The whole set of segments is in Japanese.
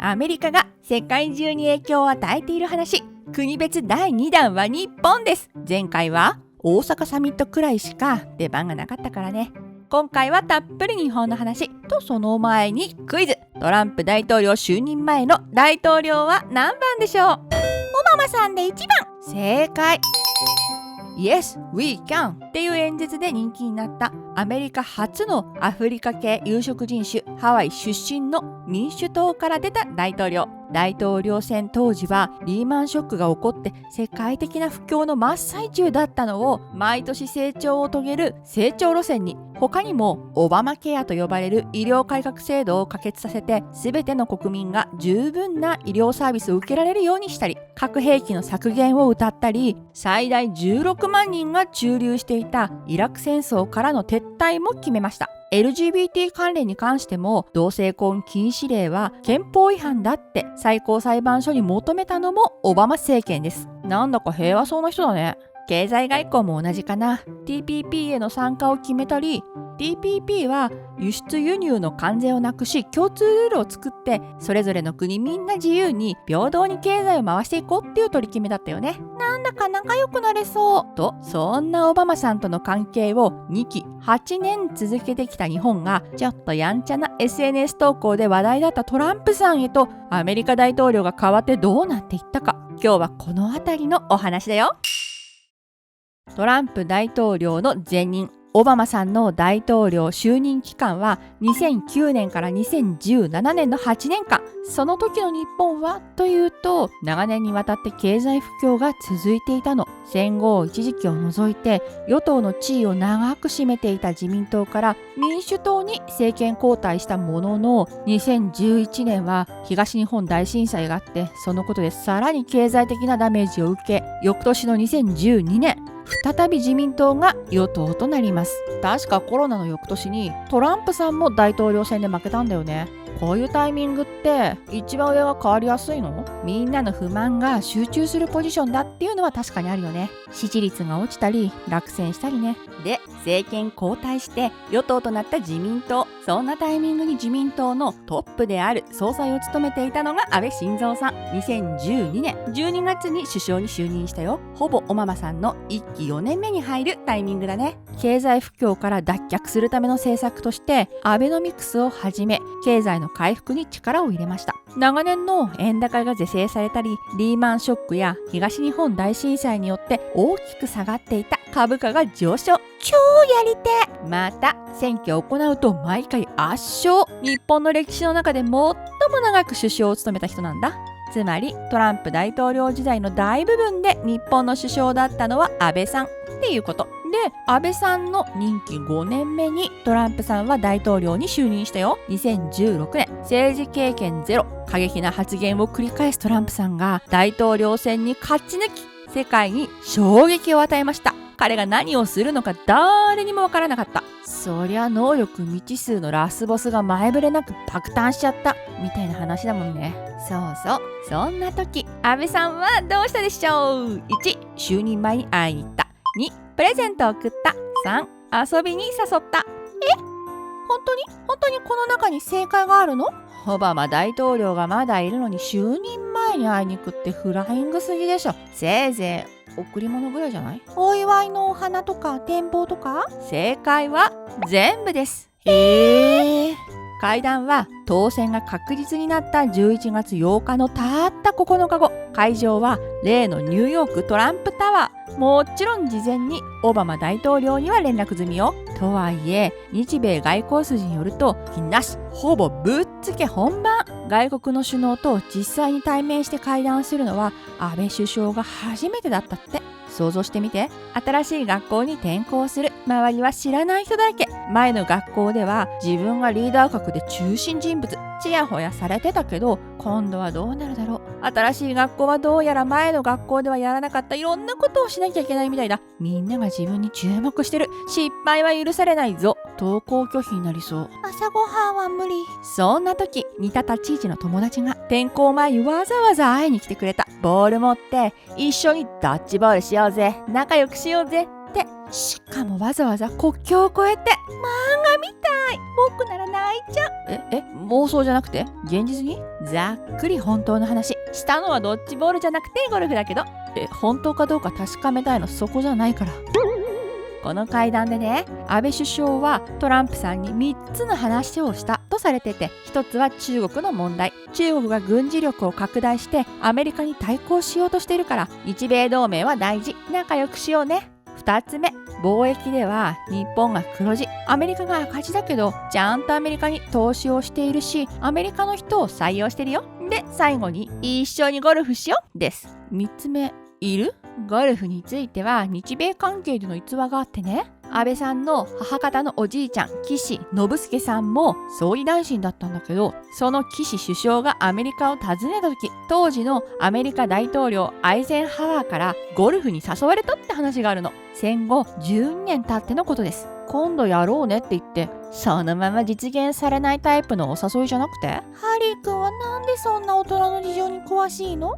アメリカが世界中に影響を与えている話、国別第2弾は日本です。前回は大阪サミットくらいしか出番がなかったからね。今回はたっぷり日本の話と、その前にクイズ。トランプ大統領就任前の大統領は何番でしょう？オバマさんで1番。正解。Yes, we can っていう演説で人気になったアメリカ初のアフリカ系有色人種、ハワイ出身の民主党から出た大統領。大統領選当時はリーマンショックが起こって世界的な不況の真っ最中だったのを、毎年成長を遂げる成長路線に、他にもオバマケアと呼ばれる医療改革制度を可決させて、全ての国民が十分な医療サービスを受けられるようにしたり、核兵器の削減を謳ったり、最大16万人が駐留していたイラク戦争からの撤退も決めました。LGBT 関連に関しても、同性婚禁止令は憲法違反だって最高裁判所に求めたのもオバマ政権です。なんだか平和そうな人だね。経済外交も同じかな。 TPP への参加を決めたり、 TPP は輸出輸入の関税をなくし、共通ルールを作って、それぞれの国みんな自由に平等に経済を回していこうっていう取り決めだったよね。なんだか仲良くなれそうと、そんなオバマさんとの関係を2期8年続けてきた日本が、ちょっとやんちゃな SNS 投稿で話題だったトランプさんへとアメリカ大統領が変わってどうなっていったか、今日はこの辺りのお話だよ。トランプ大統領の前任、オバマさんの大統領就任期間は2009年から2017年の8年間。その時の日本はというと、長年にわたって経済不況が続いていたの。戦後一時期を除いて与党の地位を長く占めていた自民党から民主党に政権交代したものの、2011年は東日本大震災があって、そのことでさらに経済的なダメージを受け、翌年の2012年再び自民党が与党となります。確かコロナの翌年にトランプさんも大統領選で負けたんだよね。こういうタイミングって一番上が変わりやすいの？みんなの不満が集中するポジションだっていうのは確かにあるよね。支持率が落ちたり落選したりね。で、政権交代して与党となった自民党。そんなタイミングに自民党のトップである総裁を務めていたのが安倍晋三さん。2012年12月に首相に就任したよ。ほぼオバマさんの1期4年目に入るタイミングだね。経済不況から脱却するための政策としてアベノミクスをはじめ、経済の回復に力を入れました。長年の円高が是正されたり、リーマンショックや東日本大震災によって大きく下がっていた株価が上昇。超やりてえ。また選挙を行うと毎回圧勝。日本の歴史の中で最も長く首相を務めた人なんだ。つまりトランプ大統領時代の大部分で日本の首相だったのは安倍さんっていうことで、安倍さんの任期5年目にトランプさんは大統領に就任したよ。2016年、政治経験ゼロ、過激な発言を繰り返すトランプさんが大統領選に勝ち抜き、世界に衝撃を与えました。彼が何をするのか誰にもわからなかった。そりゃ能力未知数のラスボスが前触れなく爆誕しちゃったみたいな話だもんね。そうそう。そんな時、安倍さんはどうしたでしょう？ 1. 就任前に会いに行った。2. プレゼントを送った。3. 遊びに誘った。本当にこの中に正解があるの？オバマ大統領がまだいるのに就任前に会いに行くってフライングすぎでしょ。せいぜい贈り物ぐらいじゃない？お祝いのお花とか展望とか？正解は全部です。会談は当選が確実になった11月8日のたった9日後、会場は例のニューヨークトランプタワー。もちろん事前にオバマ大統領には連絡済みよ。とはいえ日米外交筋によると、なし、ほぼぶっつけ本番。外国の首脳と実際に対面して会談するのは安倍首相が初めてだったって。想像してみて。新しい学校に転校する。周りは知らない人だらけ。前の学校では自分がリーダー格で中心人物、ちやほやされてたけど、今度はどうなるだろう。新しい学校はどうやら前の学校ではやらなかったいろんなことをしなきゃいけないみたいだ。みんなが自分に注目してる。失敗は許されないぞ。登校拒否になりそう。朝ごはんは無理。そんな時、似た立ち位置の友達が転校前にわざわざ会いに来てくれた。ボール持って一緒にダッチボールしようぜ、仲良くしようぜって。しかもわざわざ国境を越えて。漫画みたい。僕なら泣いちゃう。妄想じゃなくて現実に？ざっくり本当の話。したのはドッジボールじゃなくてゴルフだけど。本当かどうか確かめたいのそこじゃないから。この会談でね、安倍首相はトランプさんに3つの話をしたとされてて、1つは中国の問題。中国が軍事力を拡大してアメリカに対抗しようとしているから、日米同盟は大事。仲良くしようね。2つ目、貿易では日本が黒字、アメリカが赤字だけど、ちゃんとアメリカに投資をしているし、アメリカの人を採用してるよ。で、最後に一緒にゴルフしようです。3つ目、いる？ゴルフについては日米関係での逸話があってね、安倍さんの母方のおじいちゃん岸信介さんも総理大臣だったんだけど、その岸首相がアメリカを訪ねた時、当時のアメリカ大統領アイゼンハワーからゴルフに誘われたって話があるの。戦後12年経ってのことです。今度やろうねって言ってそのまま実現されないタイプのお誘いじゃなくて、ハリー君はなんでそんな大人の事情に詳しいの？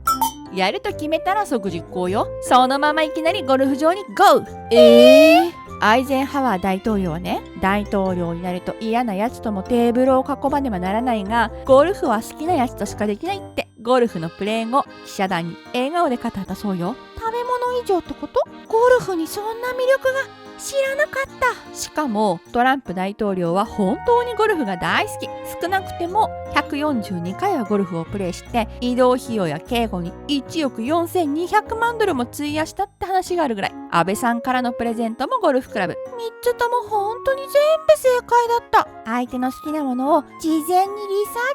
やると決めたら即実行よ。そのままいきなりゴルフ場にゴー。アイゼンハワー大統領はね、大統領になると嫌なやつともテーブルを囲まねばならないが、ゴルフは好きなやつとしかできないってゴルフのプレー後、記者団に笑顔で語ったそうよ。食べ物以上ってこと？ゴルフにそんな魅力が知らなかった。しかもトランプ大統領は本当にゴルフが大好き。少なくても142回はゴルフをプレーして移動費用や警護に1億4200万ドルも費やしたって話があるぐらい。安倍さんからのプレゼントもゴルフクラブ。3つとも本当に全部正解だった。相手の好きなものを事前にリサー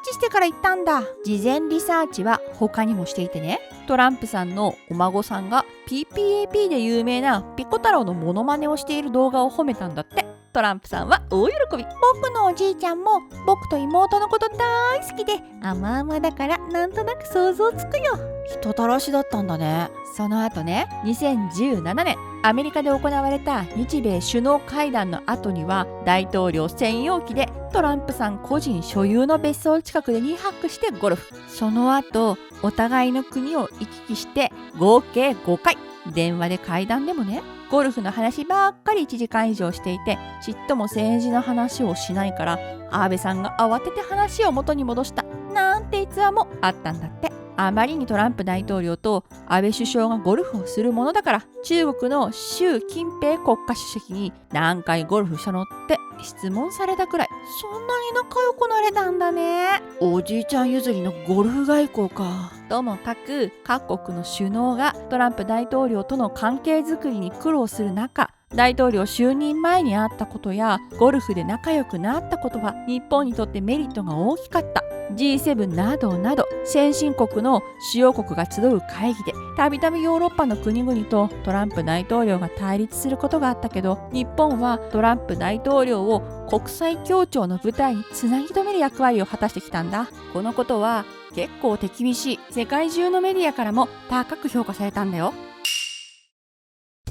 チしてから言ったんだ。事前リサーチは他にもしていてね、トランプさんのお孫さんが PPAP で有名なピコ太郎のモノマネをしている動画を褒めたんだって。トランプさんは大喜び。僕のおじいちゃんも僕と妹のこと大好きで甘々だからなんとなく想像つくよ。人たらしだったんだね。その後ね、2017年アメリカで行われた日米首脳会談の後には大統領専用機でトランプさん個人所有の別荘近くで2泊してゴルフ。その後お互いの国を行き来して合計5回電話で会談でもね、ゴルフの話ばっかり1時間以上していて、ちっとも政治の話をしないから安倍さんが慌てて話を元に戻したなんて逸話もあったんだって。あまりにトランプ大統領と安倍首相がゴルフをするものだから、中国の習近平国家主席に何回ゴルフしたのって質問されたくらい。そんなに仲良くなれたんだね。おじいちゃん譲りのゴルフ外交か。ともかく各国の首脳がトランプ大統領との関係づくりに苦労する中、大統領就任前にあったことやゴルフで仲良くなったことは日本にとってメリットが大きかった。 G7 などなど先進国の主要国が集う会議でたびたびヨーロッパの国々とトランプ大統領が対立することがあったけど、日本はトランプ大統領を国際協調の舞台につなぎ止める役割を果たしてきたんだ。このことは結構手厳しい世界中のメディアからも高く評価されたんだよ。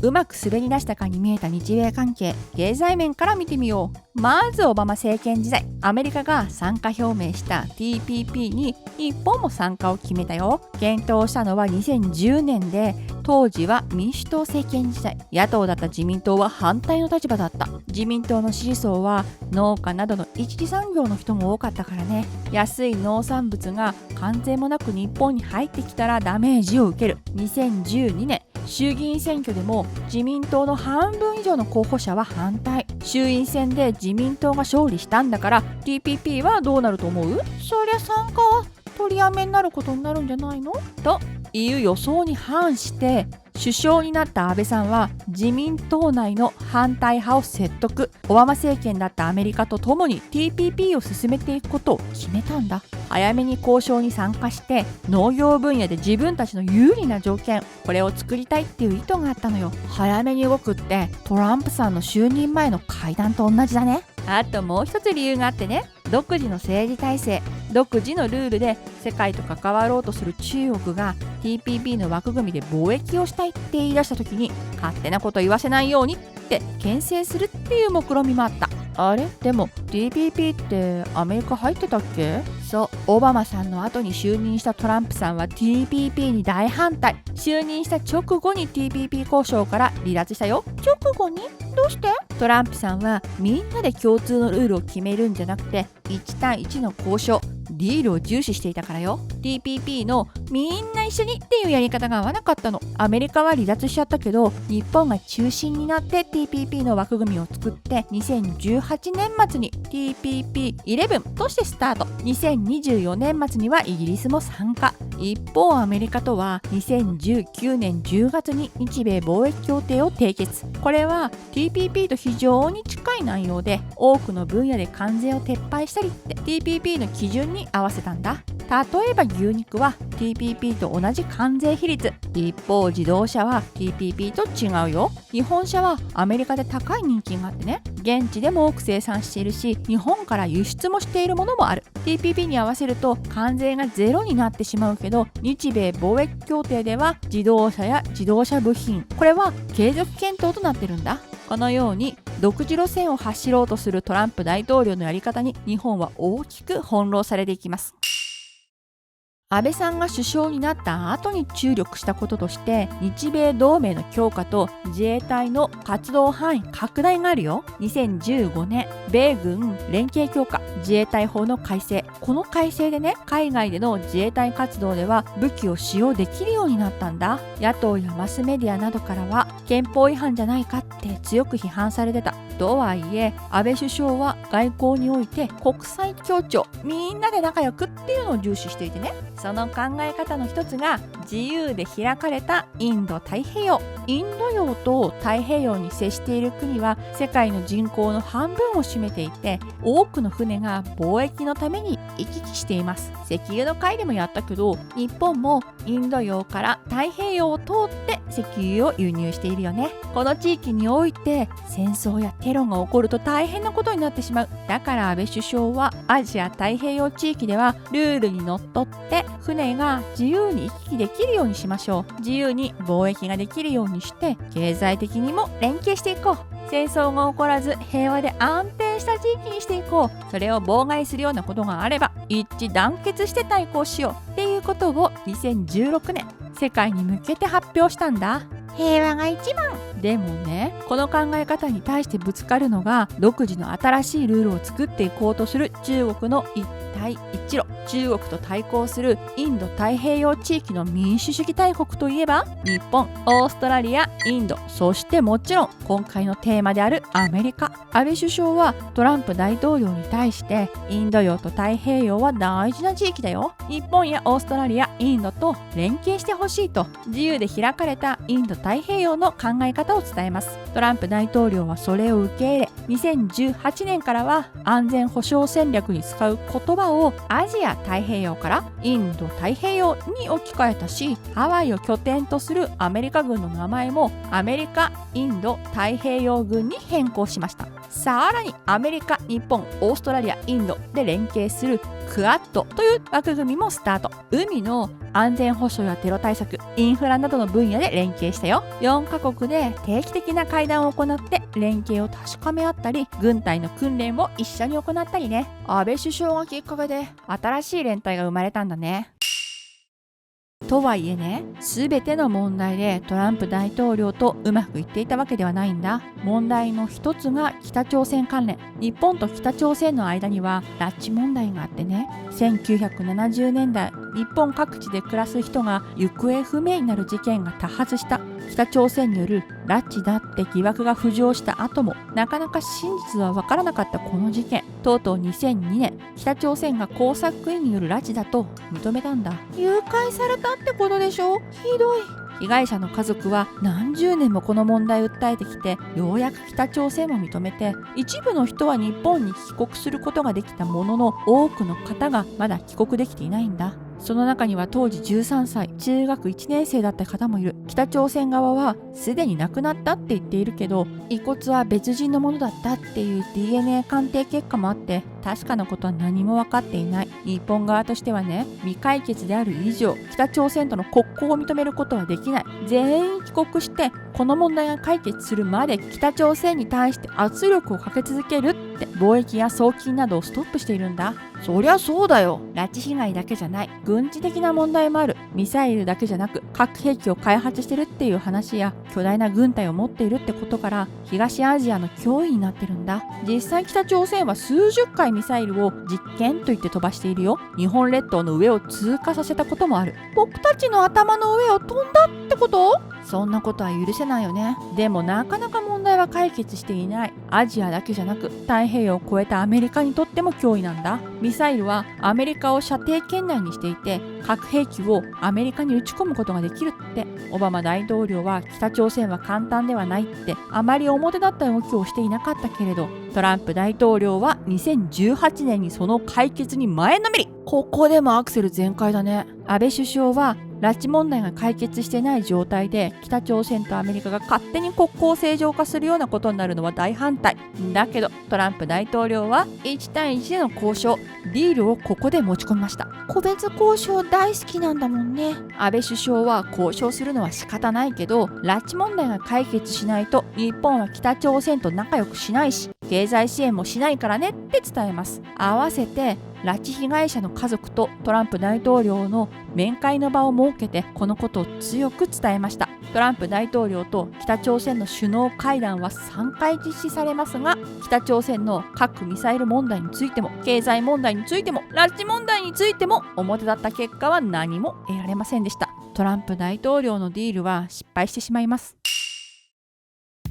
うまく滑り出したかに見えた日米関係、経済面から見てみよう。まずオバマ政権時代、アメリカが参加表明した TPP に日本も参加を決めたよ。検討したのは2010年で、当時は民主党政権時代、野党だった自民党は反対の立場だった。自民党の支持層は農家などの一次産業の人も多かったからね。安い農産物が関税もなく日本に入ってきたらダメージを受ける。2012年衆議院選挙でも自民党の半分以上の候補者は反対。衆院選で自民党が勝利したんだから TPP はどうなると思う？そりゃ参加は取りやめになることになるんじゃないの？という予想に反して首相になった安倍さんは自民党内の反対派を説得。オバマ政権だったアメリカと共に TPP を進めていくことを決めたんだ。早めに交渉に参加して農業分野で自分たちの有利な条件、これを作りたいっていう意図があったのよ。早めに動くってトランプさんの就任前の会談と同じだね。あともう一つ理由があってね、独自の政治体制、独自のルールで世界と関わろうとする中国が TPP の枠組みで貿易をしたいって言い出した時に、勝手なこと言わせないようにって牽制するっていう目論見みもあった。あれでも TPP ってアメリカ入ってたっけ？そう、オバマさんの後に就任したトランプさんは TPP に大反対。就任した直後に TPP 交渉から離脱したよ。直後に？どうして？トランプさんはみんなで共通のルールを決めるんじゃなくて1対1の交渉、ディールを重視していたからよ。 TPP のみんな一緒にっていうやり方が合わなかったの。アメリカは離脱しちゃったけど日本が中心になって TPP の枠組みを作って2018年末に TPP11 としてスタート。2024年末にはイギリスも参加。一方アメリカとは2019年10月に日米貿易協定を締結。これは TPP と非常に近い内容で多くの分野で関税を撤廃したりって TPP の基準に合わせたんだ。例えば牛肉は TPP と同じ関税比率。一方自動車は TPP と違うよ。日本車はアメリカで高い人気があってね、現地でも多く生産しているし日本から輸出もしているものもある。 TPP に合わせると関税がゼロになってしまうけど日米貿易協定では自動車や自動車部品、これは継続検討となってるんだ。このように独自路線を走ろうとするトランプ大統領のやり方に日本は大きく翻弄されていきます。安倍さんが首相になった後に注力したこととして日米同盟の強化と自衛隊の活動範囲拡大があるよ。2015年米軍連携強化自衛隊法の改正。この改正でね、海外での自衛隊活動では武器を使用できるようになったんだ。野党やマスメディアなどからは憲法違反じゃないかって強く批判されてた。とはいえ安倍首相は外交において国際協調、みんなで仲良くっていうのを重視していてね、その考え方の一つが自由で開かれたインド太平洋。インド洋と太平洋に接している国は世界の人口の半分を占めていて多くの船が貿易のために行き来しています。石油の回でもやったけど日本もインド洋から太平洋を通って石油を輸入しているよね。この地域において戦争やテロが起こると大変なことになってしまう。だから安倍首相はアジア太平洋地域ではルールにのっとって船が自由に行き来できるようにしましょう。自由に貿易ができるようにして経済的にも連携していこう。戦争が起こらず平和で安定した地域にしていこう。それを妨害するようなことがあれば一致団結して対抗しようっていうことを2016年世界に向けて発表したんだ。平和が一番。でもね、この考え方に対してぶつかるのが独自の新しいルールを作っていこうとする中国の一帯一路。中国と対抗するインド太平洋地域の民主主義大国といえば日本、オーストラリア、インド、そしてもちろん今回のテーマであるアメリカ。安倍首相はトランプ大統領に対してインド洋と太平洋は大事な地域だよ、日本やオーストラリア、インドと連携してほしいと自由で開かれたインド太平洋の考え方を伝えます。トランプ大統領はそれを受け入れ2018年からは安全保障戦略に使う言葉をアジア太平洋からインド太平洋に置き換えたし、ハワイを拠点とするアメリカ軍の名前もアメリカインド太平洋軍に変更しました。さらにアメリカ、日本、オーストラリア、インドで連携するクアッドという枠組みもスタート。海の安全保障やテロ対策、インフラなどの分野で連携したよ。4カ国で定期的な会談を行って連携を確かめ合ったり、軍隊の訓練を一緒に行ったりね。安倍首相がきっかけで新しい連帯が生まれたんだね。とはいえね、すべての問題でトランプ大統領とうまくいっていたわけではないんだ。問題の一つが北朝鮮関連。日本と北朝鮮の間には拉致問題があってね、1970年代、日本各地で暮らす人が行方不明になる事件が多発した。北朝鮮による拉致だって疑惑が浮上した後もなかなか真実は分からなかったこの事件。とうとう2002年、北朝鮮が工作員による拉致だと認めたんだ。誘拐されたってことでしょ。ひどい。被害者の家族は何十年もこの問題を訴えてきて、ようやく北朝鮮も認めて、一部の人は日本に帰国することができたものの、多くの方がまだ帰国できていないんだ。その中には当時13歳、中学1年生だった方もいる。北朝鮮側はすでに亡くなったって言っているけど、遺骨は別人のものだったっていう DNA 鑑定結果もあって、確かなことは何も分かっていない。日本側としてはね、未解決である以上、北朝鮮との国交を認めることはできない。全員帰国してこの問題が解決するまで北朝鮮に対して圧力をかけ続けるって貿易や送金などをストップしているんだ。そりゃそうだよ。拉致被害だけじゃない、軍事的な問題もある。ミサイルだけじゃなく核兵器を開発してるっていう話や巨大な軍隊を持っているってことから東アジアの脅威になってるんだ。実際北朝鮮は数十回ミサイルを実験と言って飛ばしているよ。日本列島の上を通過させたこともある。僕たちの頭の上を飛んだってこと？そんなことは許せないよね。でもなかなか問題は解決していない。アジアだけじゃなく太平洋を越えたアメリカにとっても脅威なんだ。ミサイルはアメリカを射程圏内にしていて核兵器をアメリカに撃ち込むことができるって。オバマ大統領は北朝鮮は簡単ではないってあまり表立った動きをしていなかったけれど、トランプ大統領は2018年にその解決に前のめり。ここでもアクセル全開だね。安倍首相は拉致問題が解決してない状態で北朝鮮とアメリカが勝手に国交正常化するようなことになるのは大反対だけど、トランプ大統領は1対1での交渉ディールをここで持ち込みました。個別交渉大好きなんだもんね。安倍首相は交渉するのは仕方ないけど拉致問題が解決しないと日本は北朝鮮と仲良くしないし経済支援もしないからねって伝えます。合わせて拉致被害者の家族とトランプ大統領の面会の場を設けてこのことを強く伝えました。トランプ大統領と北朝鮮の首脳会談は3回実施されますが、北朝鮮の核ミサイル問題についても経済問題についても拉致問題についても表立った結果は何も得られませんでした。トランプ大統領のディールは失敗してしまいます。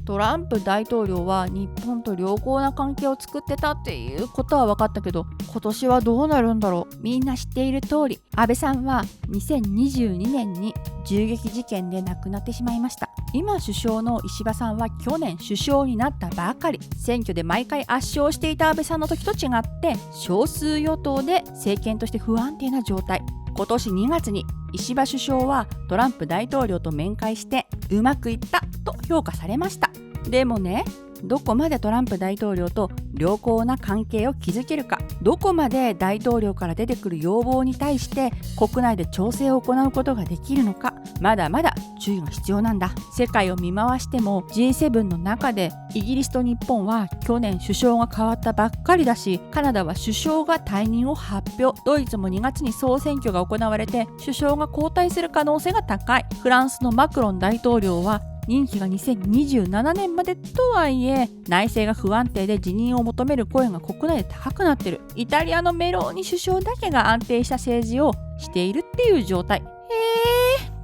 トランプ大統領は日本と良好な関係を作ってたっていうことは分かったけど、今年はどうなるんだろう。みんな知っている通り安倍さんは2022年に銃撃事件で亡くなってしまいました。今首相の石破さんは去年首相になったばかり。選挙で毎回圧勝していた安倍さんの時と違って少数与党で政権として不安定な状態。今年2月に石破首相はトランプ大統領と面会してうまくいったと評価されました。でもね、どこまでトランプ大統領と良好な関係を築けるか、どこまで大統領から出てくる要望に対して国内で調整を行うことができるのか、まだまだ注意が必要なんだ。世界を見回しても G7 の中でイギリスと日本は去年首相が変わったばっかりだし、カナダは首相が退任を発表、ドイツも2月に総選挙が行われて首相が交代する可能性が高い。フランスのマクロン大統領は任期が2027年までとはいえ内政が不安定で辞任を求める声が国内で高くなってる。イタリアのメローニ首相だけが安定した政治をしているっていう状態。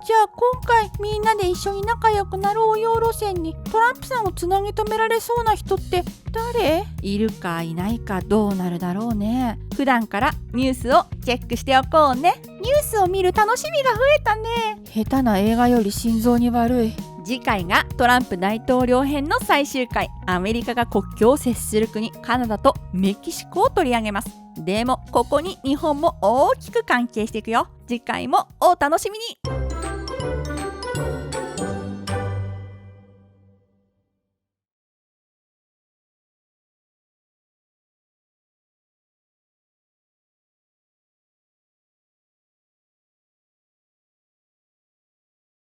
じゃあ今回みんなで一緒に仲良くなろうよ路線にトランプさんをつなぎ止められそうな人って誰？いるかいないかどうなるだろうね。普段からニュースをチェックしておこうね。ニュースを見る楽しみが増えたね。下手な映画より心臓に悪い。次回がトランプ大統領編の最終回。アメリカが国境を接する国カナダとメキシコを取り上げます。でもここに日本も大きく関係していくよ。次回もお楽しみに。